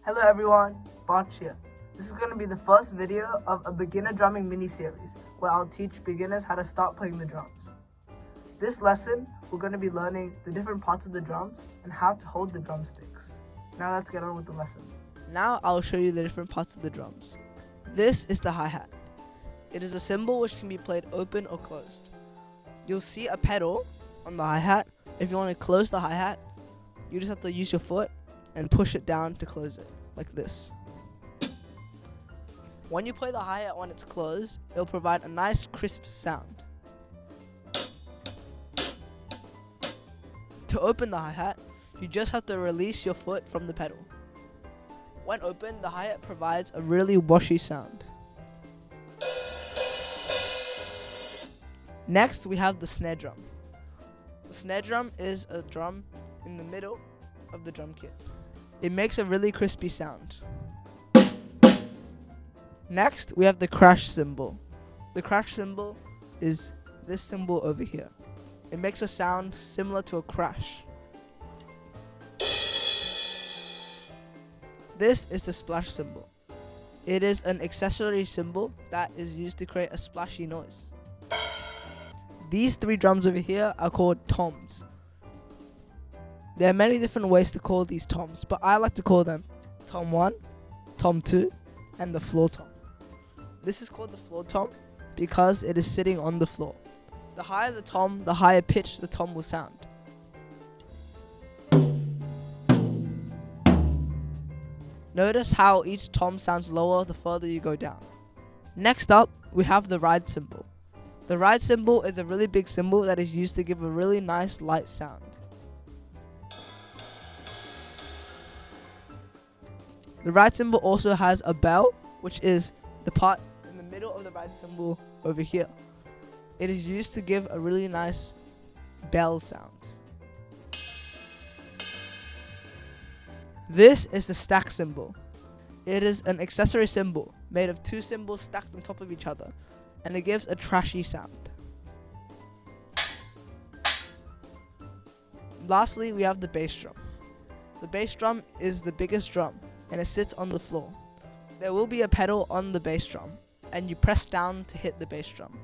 Hello everyone, Bach here. This is going to be the first video of a beginner drumming mini-series where I'll teach beginners how to start playing the drums. This lesson, we're going to be learning the different parts of the drums and how to hold the drumsticks. Now let's get on with the lesson. Now I'll show you the different parts of the drums. This is the hi-hat. It is a cymbal which can be played open or closed. You'll see a pedal on the hi-hat. If you want to close the hi-hat, you just have to use your foot and push it down to close it, like this. When you play the hi-hat when it's closed, it'll provide a nice crisp sound. To open the hi-hat, you just have to release your foot from the pedal. When open, the hi-hat provides a really washy sound. Next, we have the snare drum. The snare drum is a drum in the middle of the drum kit. It makes a really crispy sound. Next, we have the crash cymbal. The crash cymbal is this cymbal over here. It makes a sound similar to a crash. This is the splash cymbal. It is an accessory cymbal that is used to create a splashy noise. These three drums over here are called toms. There are many different ways to call these toms, but I like to call them tom 1, tom 2, and the floor tom. This is called the floor tom because it is sitting on the floor. The higher the tom, the higher pitch the tom will sound. Notice how each tom sounds lower the further you go down. Next up, we have the ride cymbal. The ride cymbal is a really big cymbal that is used to give a really nice light sound. The ride cymbal also has a bell, which is the part in the middle of the ride cymbal over here. It is used to give a really nice bell sound. This is the stack cymbal. It is an accessory cymbal made of two cymbals stacked on top of each other, and it gives a trashy sound. Lastly, we have the bass drum. The bass drum is the biggest drum, and it sits on the floor. There will be a pedal on the bass drum, and you press down to hit the bass drum.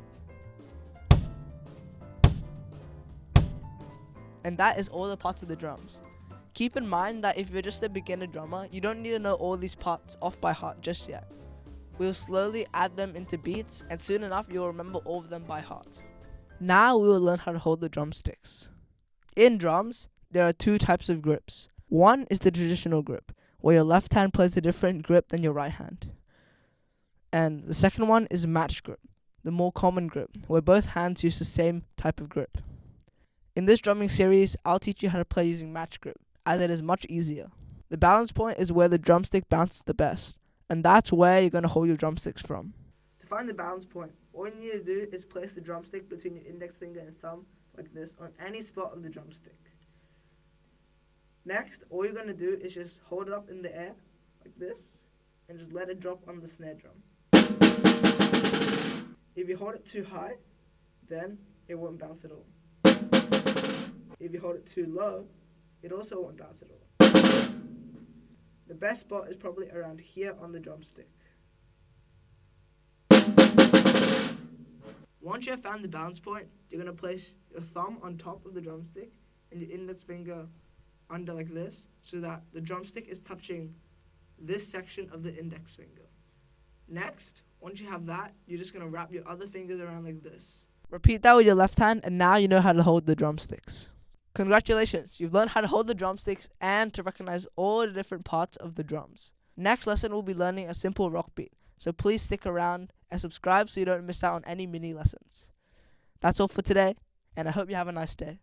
And that is all the parts of the drums. Keep in mind that if you're just a beginner drummer, you don't need to know all these parts off by heart just yet. We'll slowly add them into beats, and soon enough you'll remember all of them by heart. Now we will learn how to hold the drumsticks. In drums, there are two types of grips. One is the traditional grip, where your left hand plays a different grip than your right hand. And the second one is match grip, the more common grip, where both hands use the same type of grip. In this drumming series, I'll teach you how to play using match grip, as it is much easier. The balance point is where the drumstick bounces the best, and that's where you're going to hold your drumsticks from. To find the balance point, all you need to do is place the drumstick between your index finger and thumb, like this, on any spot of the drumstick. Next, all you're going to do is just hold it up in the air, like this, and just let it drop on the snare drum. If you hold it too high, then it won't bounce at all. If you hold it too low, it also won't bounce at all. The best spot is probably around here on the drumstick. Once you have found the balance point, you're going to place your thumb on top of the drumstick and your index finger under like this, so that the drumstick is touching this section of the index finger. Next, once you have that, you're just going to wrap your other fingers around like this. Repeat that with your left hand, and now you know how to hold the drumsticks. Congratulations, you've learned how to hold the drumsticks and to recognize all the different parts of the drums. Next lesson, we'll be learning a simple rock beat, so please stick around and subscribe so you don't miss out on any mini lessons. That's all for today, and I hope you have a nice day.